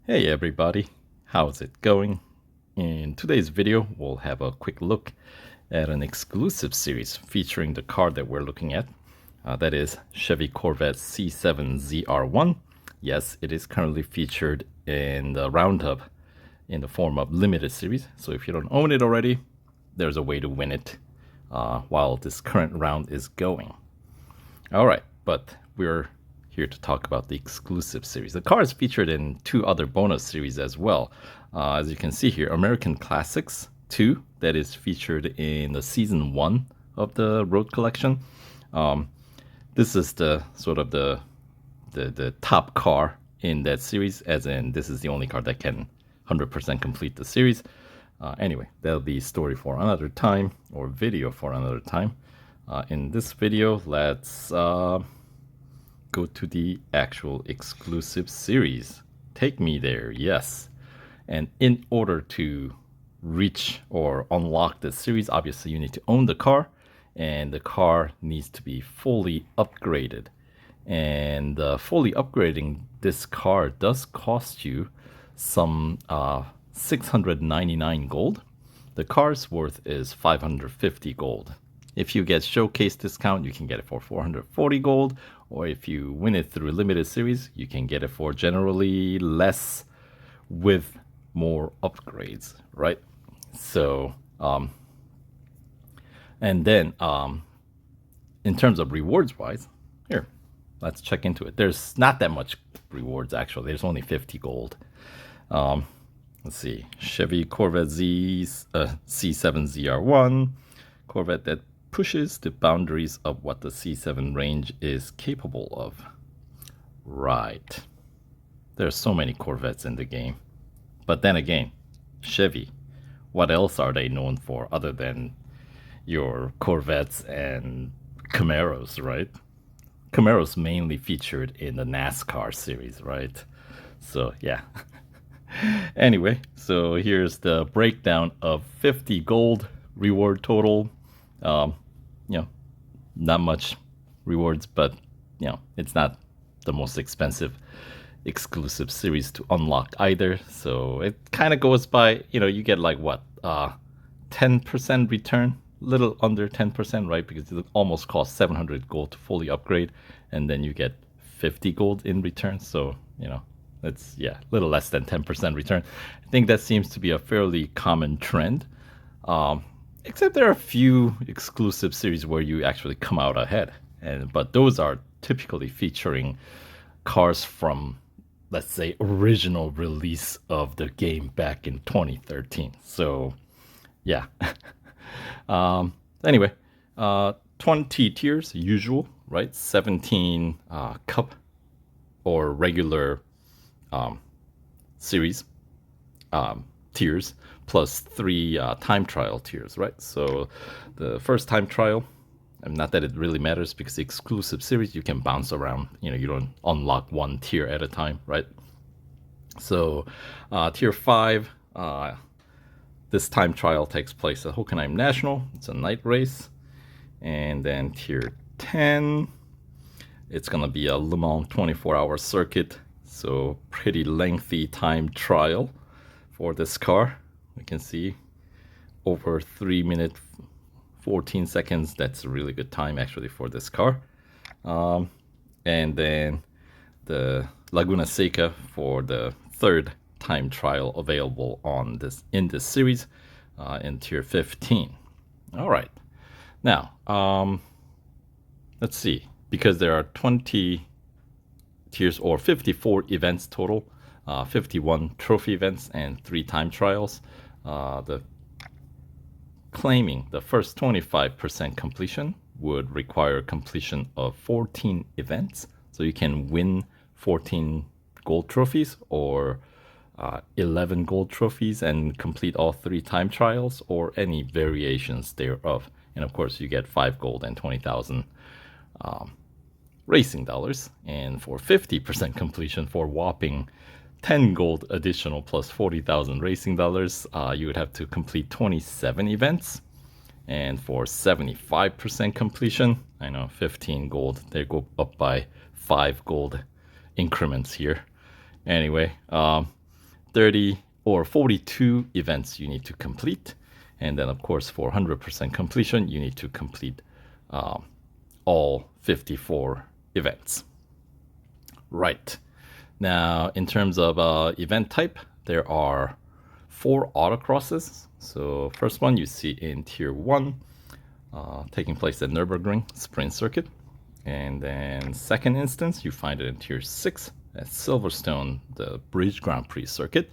Hey everybody, how's it going? In today's video, we'll have a quick look at an exclusive series featuring the car that we're looking at. That is Chevy Corvette C7 ZR1. Yes, it is currently featured in the roundup in the form of limited series. So if you don't own it already, there's a way to win it while this current round is going. All right, but we're here to talk about the exclusive series. The car is featured in two other bonus series as well. As you can see here, American Classics 2, that is featured in the Season 1 of the Road Collection. This is the sort of the top car in that series, as in this is the only car that can 100% complete the series. Anyway, that'll be story for another time, or video for another time. In this video, let's go to the actual exclusive series. Take me there, yes. And in order to reach or unlock this series, obviously you need to own the car, and the car needs to be fully upgraded. And fully upgrading this car does cost you some 699 gold. The car's worth is 550 gold. If you get showcase discount, you can get it for 440 gold, or if you win it through limited series, you can get it for generally less with more upgrades, right? So, and then in terms of rewards wise, here, let's check into it. There's not that much rewards actually. There's only 50 gold. Let's see, Chevy Corvette C7 ZR1, Corvette that pushes the boundaries of what the C7 range is capable of. Right. There are so many Corvettes in the game. But then again, Chevy, what else are they known for other than your Corvettes and Camaros, right? Camaros mainly featured in the NASCAR series, right? So, yeah. Anyway, so here's the breakdown of 50 gold reward total. Not much rewards, but it's not the most expensive exclusive series to unlock either. So it kind of goes by, you get like what, 10% return, little under 10%, right? Because it almost costs 700 gold to fully upgrade, and then you get 50 gold in return. So, it's, a little less than 10% return. I think that seems to be a fairly common trend. Except there are a few exclusive series where you actually come out ahead, but those are typically featuring cars from, let's say, original release of the game back in 2013. So, yeah. Anyway, 20 tiers, usual, right? 17 cup or regular series tiers, plus 3 time trial tiers, right? So the first time trial, and not that it really matters because the exclusive series you can bounce around, you don't unlock one tier at a time, right? So tier 5, this time trial takes place at Hockenheim National. It's a night race. And then tier 10, it's gonna be a Le Mans 24-hour circuit, so pretty lengthy time trial for this car. We can see over 3 minutes 14 seconds. That's a really good time actually for this car. And then the Laguna Seca for the third time trial available on in this series in tier 15. All right, now let's see, because there are 20 tiers or 54 events total, 51 trophy events and 3 time trials. Claiming the first 25% completion would require completion of 14 events. So you can win 14 gold trophies or 11 gold trophies and complete all 3 time trials or any variations thereof. And of course, you get 5 gold and 20,000 racing dollars. And for 50% completion, for whopping 10 gold additional plus 40,000 racing dollars, you would have to complete 27 events. And for 75% completion, I know 15 gold, they go up by 5 gold increments here. Anyway, 30 or 42 events you need to complete. And then, of course, for 100% completion, you need to complete all 54 events. Right. Now, in terms of event type, there are 4 autocrosses. So first one you see in Tier 1, taking place at Nürburgring Sprint Circuit. And then second instance, you find it in Tier 6 at Silverstone, the Bridge Grand Prix Circuit.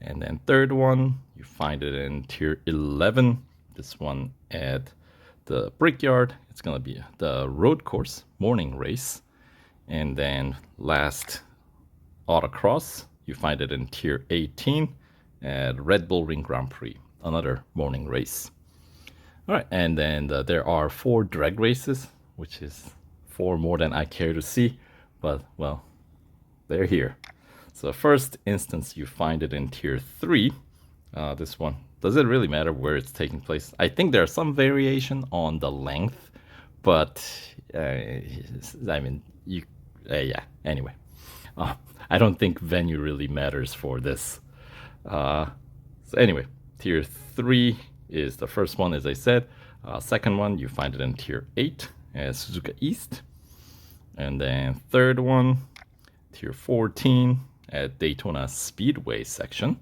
And then third one, you find it in Tier 11, this one at the Brickyard. It's going to be the road course morning race. And then last autocross, you find it in Tier 18 at Red Bull Ring Grand Prix, another morning race. All right, and then there are 4 drag races, which is 4 more than I care to see, but well, they're here. So first instance, you find it in Tier 3. This one, does it really matter where it's taking place? I think there's some variation on the length, but I mean, yeah, anyway. I don't think venue really matters for this. So anyway, Tier 3 is the first one, as I said. Second one, you find it in Tier 8 at Suzuka East. And then third one, Tier 14 at Daytona Speedway section.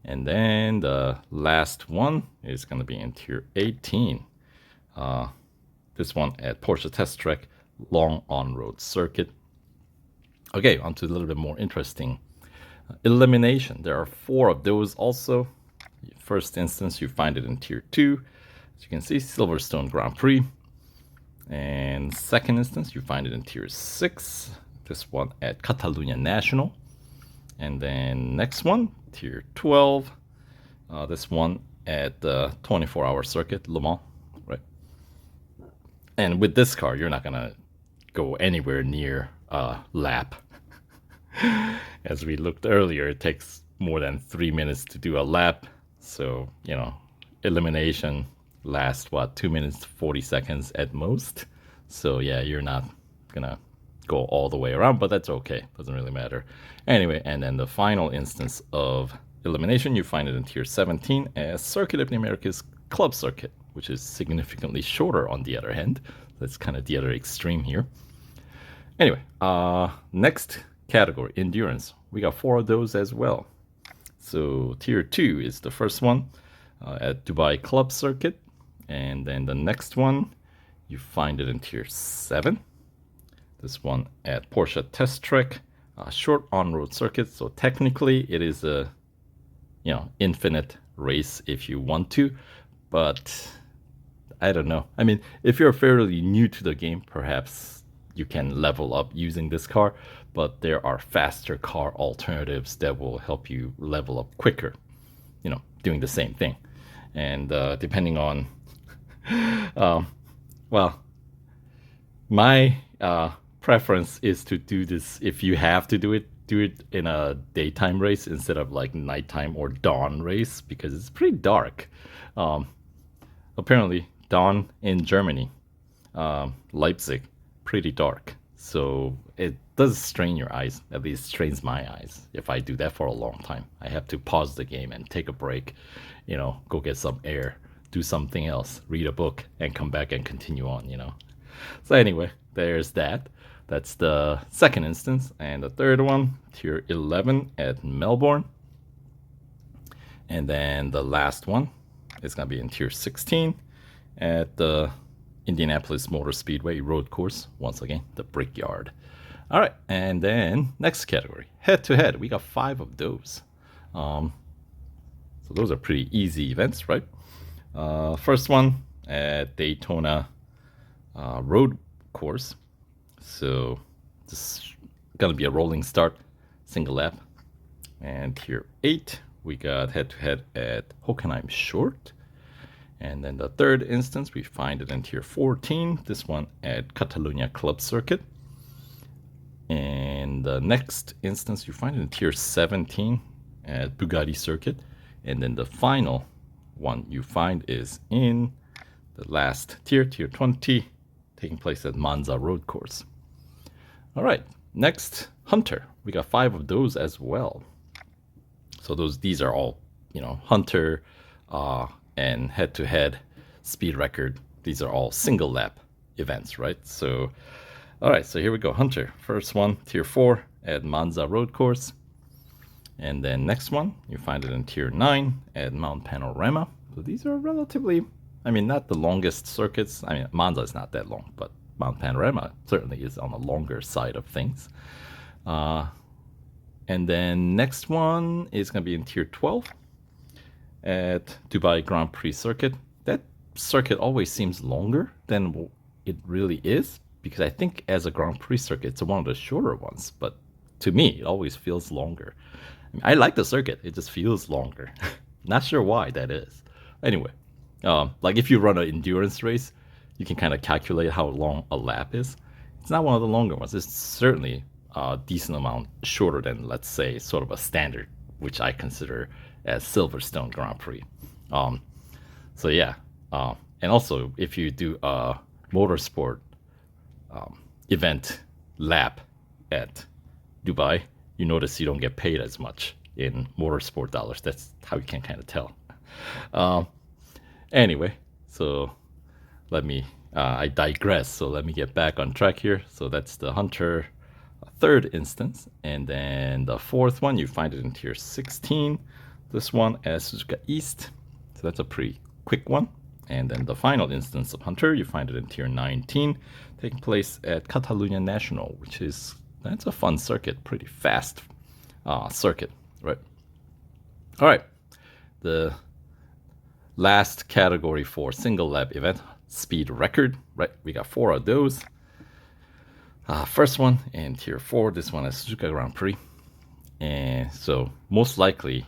And then the last one is going to be in Tier 18. This one at Porsche Test Track Long On-Road Circuit. Okay, on to a little bit more interesting. Elimination. There are 4 of those also. First instance, you find it in Tier 2. As you can see, Silverstone Grand Prix. And second instance, you find it in Tier 6. This one at Catalunya National. And then next one, Tier 12. This one at the 24-hour circuit, Le Mans, right? And with this car, you're not going to go anywhere near a lap. As we looked earlier, it takes more than 3 minutes to do a lap. So, you know, elimination lasts, 2 minutes, 40 seconds at most. So, yeah, you're not going to go all the way around, but that's okay. Doesn't really matter. Anyway, and then the final instance of elimination, you find it in Tier 17 as Circuit of the Americas Club Circuit, which is significantly shorter on the other hand. That's kind of the other extreme here. Anyway, next category, endurance. We got 4 of those as well. So Tier 2 is the first one at Dubai Club Circuit. And then the next one, you find it in Tier 7. This one at Porsche Test Track, short on-road circuit. So technically it is a, infinite race if you want to, but I don't know. I mean, if you're fairly new to the game, perhaps you can level up using this car, but there are faster car alternatives that will help you level up quicker, doing the same thing. And depending on, my preference is to do this, if you have to do it in a daytime race instead of like nighttime or dawn race, because it's pretty dark. Apparently dawn in Germany, Leipzig, pretty dark. So it does strain your eyes, at least strains my eyes. If I do that for a long time, I have to pause the game and take a break, go get some air, do something else, read a book, and come back and continue on, So anyway, there's that. That's the second instance. And the third one, Tier 11 at Melbourne. And then the last one is going to be in Tier 16 at the Indianapolis Motor Speedway road course. Once again, the Brickyard. All right, and then next category, head-to-head. We got 5 of those. So those are pretty easy events, right? First one at Daytona road course. So this is going to be a rolling start, single lap. And Tier 8, we got head-to-head at Hockenheim Short. And then the third instance, we find it in Tier 14, this one at Catalunya Club Circuit. And the next instance, you find it in Tier 17 at Bugatti Circuit. And then the final one you find is in the last tier, Tier 20, taking place at Monza Road Course. All right, next, Hunter. We got 5 of those as well. So these are all, Hunter and head-to-head speed record. These are all single lap events, right? So, all right, so here we go. Hunter, first one, Tier 4 at Monza Road Course. And then next one, you find it in Tier 9 at Mount Panorama. So these are relatively, not the longest circuits. Monza is not that long, but Mount Panorama certainly is on the longer side of things. And then next one is going to be in Tier 12 at Dubai Grand Prix Circuit. That circuit always seems longer than it really is, because I think as a Grand Prix circuit, it's one of the shorter ones. But to me, it always feels longer. I like the circuit. It just feels longer. Not sure why that is. Anyway, like if you run an endurance race, you can kind of calculate how long a lap is. It's not one of the longer ones. It's certainly a decent amount shorter than, let's say, sort of a standard, which I consider as Silverstone Grand Prix. So yeah, and also if you do a motorsport event lap at Dubai, you notice you don't get paid as much in motorsport dollars. That's how you can kind of tell. Anyway, so let me, I digress. So let me get back on track here. So that's the Hunter third instance. And then the fourth one, you find it in Tier 16. This one at Suzuka East. So that's a pretty quick one. And then the final instance of Hunter, you find it in Tier 19, taking place at Catalunya National, which is, that's a fun circuit, pretty fast circuit, right? All right, the last category for single lap event, speed record, right? We got 4 of those. First one in Tier 4, this one is Suzuka Grand Prix. And so most likely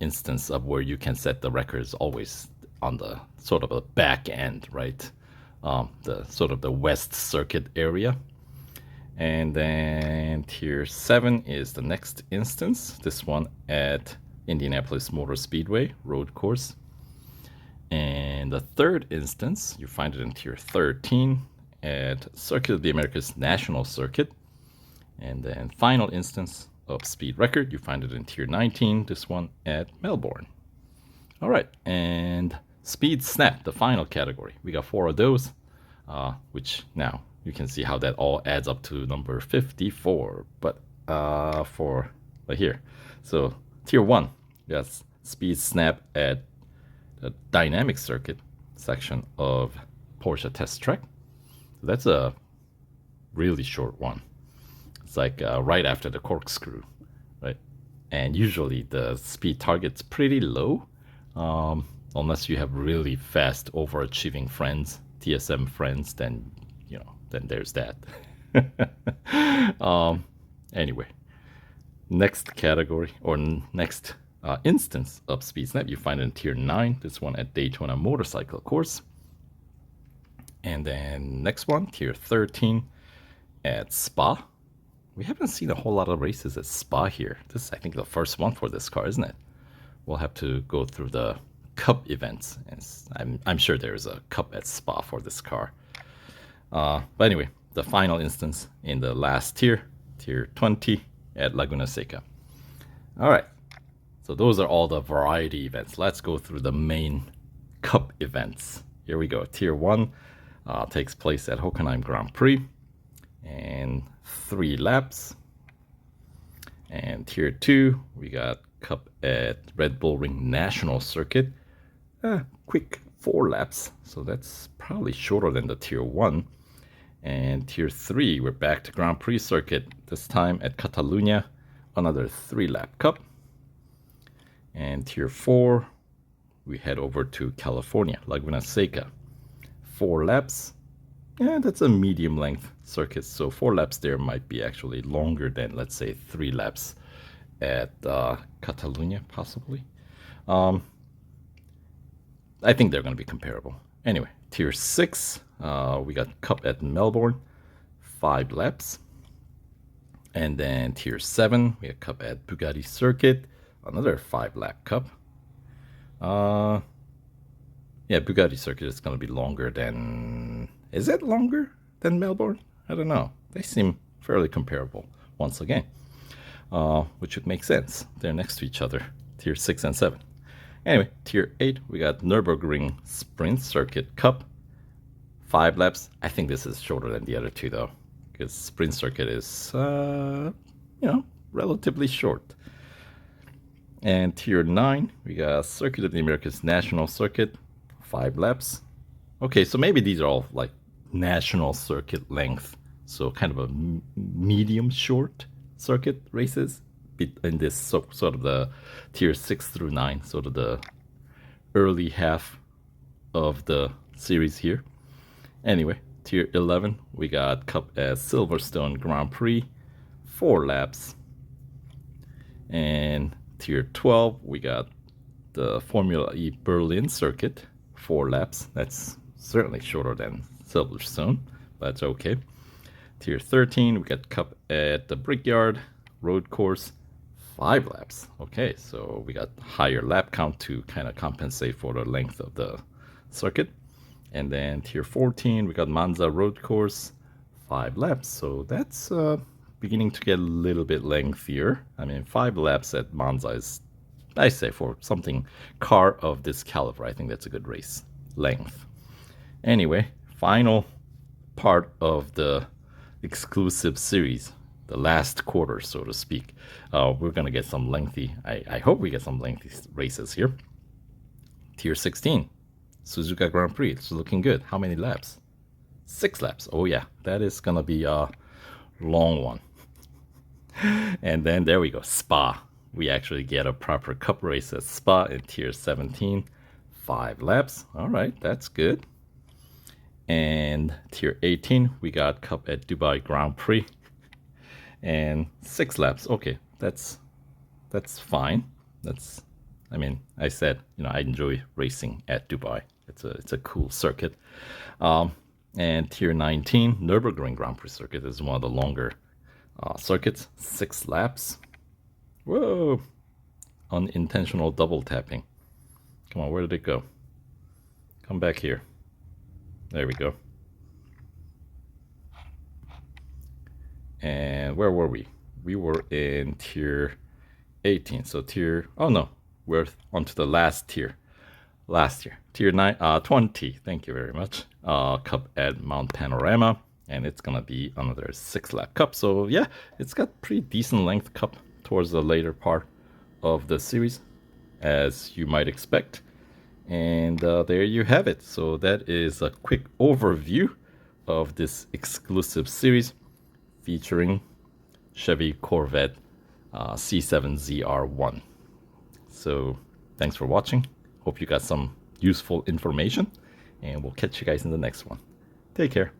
instance of where you can set the record is always on the sort of a back end, right? The sort of the West Circuit area. And then Tier 7 is the next instance. This one at Indianapolis Motor Speedway road course. And the third instance, you find it in Tier 13 at Circuit of the Americas National Circuit. And then final instance of speed record, you find it in Tier 19, this one at Melbourne. All right, and speed snap, the final category. We got 4 of those, which now you can see how that all adds up to number 54. But for right here, so Tier 1, yes, speed snap at the dynamic circuit section of Porsche Test Track. So that's a really short one. It's like right after the corkscrew, right? And usually the speed target's pretty low, unless you have really fast overachieving friends, TSM friends, then then there's that. Anyway, next category or next instance of speed snap, you find it in Tier 9, this one at Daytona Motorcycle Course. And then next one, Tier 13 at Spa. We haven't seen a whole lot of races at Spa here. This is, I think, the first one for this car, isn't it? We'll have to go through the Cup events. And I'm sure there is a Cup at Spa for this car. But anyway, the final instance in the last tier, Tier 20 at Laguna Seca. All right, so those are all the variety events. Let's go through the main Cup events. Here we go. Tier 1 takes place at Hockenheim Grand Prix and 3 laps. And Tier 2, we got Cup at Red Bull Ring National Circuit. Quick 4 laps, so that's probably shorter than the Tier 1. And Tier 3, we're back to Grand Prix circuit, this time at Catalunya, another 3-lap Cup. And Tier 4, we head over to California, Laguna Seca. 4 laps, and that's a medium length circuit, so 4 laps there might be actually longer than, let's say, 3 laps at Catalunya, possibly. I think they're going to be comparable. Anyway, Tier 6, we got Cup at Melbourne, 5 laps. And then Tier 7, we got Cup at Bugatti Circuit, another 5-lap Cup. Yeah, Bugatti Circuit is going to be longer than... Is it longer than Melbourne? I don't know. They seem fairly comparable, once again. Which would make sense. They're next to each other. Tier 6 and 7. Anyway, Tier 8, we got Nürburgring Sprint Circuit Cup. 5 laps. I think this is shorter than the other two though, because Sprint Circuit is, relatively short. And Tier 9, we got Circuit of the Americas National Circuit. 5 laps. Okay, so maybe these are all like national circuit length. So kind of a medium short circuit races in this sort of the tier 6 through 9, sort of the early half of the series here. Anyway, tier 11, we got Cup at Silverstone Grand Prix, 4 laps. And tier 12, we got the Formula E Berlin circuit, 4 laps. That's certainly shorter than Silverstone, but it's okay. Tier 13, we got Cup at the Brickyard Road Course, 5 laps. Okay, so we got higher lap count to kind of compensate for the length of the circuit. And then tier 14, we got Monza Road Course, 5 laps. So that's beginning to get a little bit lengthier. I mean, 5 laps at Monza is, I say, for something car of this caliber, I think that's a good race length. Anyway, final part of the exclusive series, the last quarter, so to speak. We're going to get some lengthy, I hope we get some lengthy races here. Tier 16, Suzuka Grand Prix. It's looking good. How many laps? 6 laps. Oh yeah, that is going to be a long one. And then there we go, Spa. We actually get a proper cup race at Spa in tier 17. 5 laps. All right, that's good. And tier 18, we got Cup at Dubai Grand Prix. And 6 laps. Okay, that's fine. I mean, I said, I enjoy racing at Dubai. It's a cool circuit. And tier 19, Nürburgring Grand Prix circuit is one of the longer circuits. 6 laps. Whoa! Unintentional double tapping. Come on, where did it go? Come back here. There we go. And where were we? We were in tier 18. So oh no, we're on to the last tier. Tier 20. Thank you very much. Cup at Mount Panorama. And it's gonna be another 6-lap cup. So yeah, it's got pretty decent length cup towards the later part of the series, as you might expect. And there you have it. So that is a quick overview of this exclusive series featuring Chevy Corvette C7 ZR1. So thanks for watching. Hope you got some useful information, and we'll catch you guys in the next one. Take care.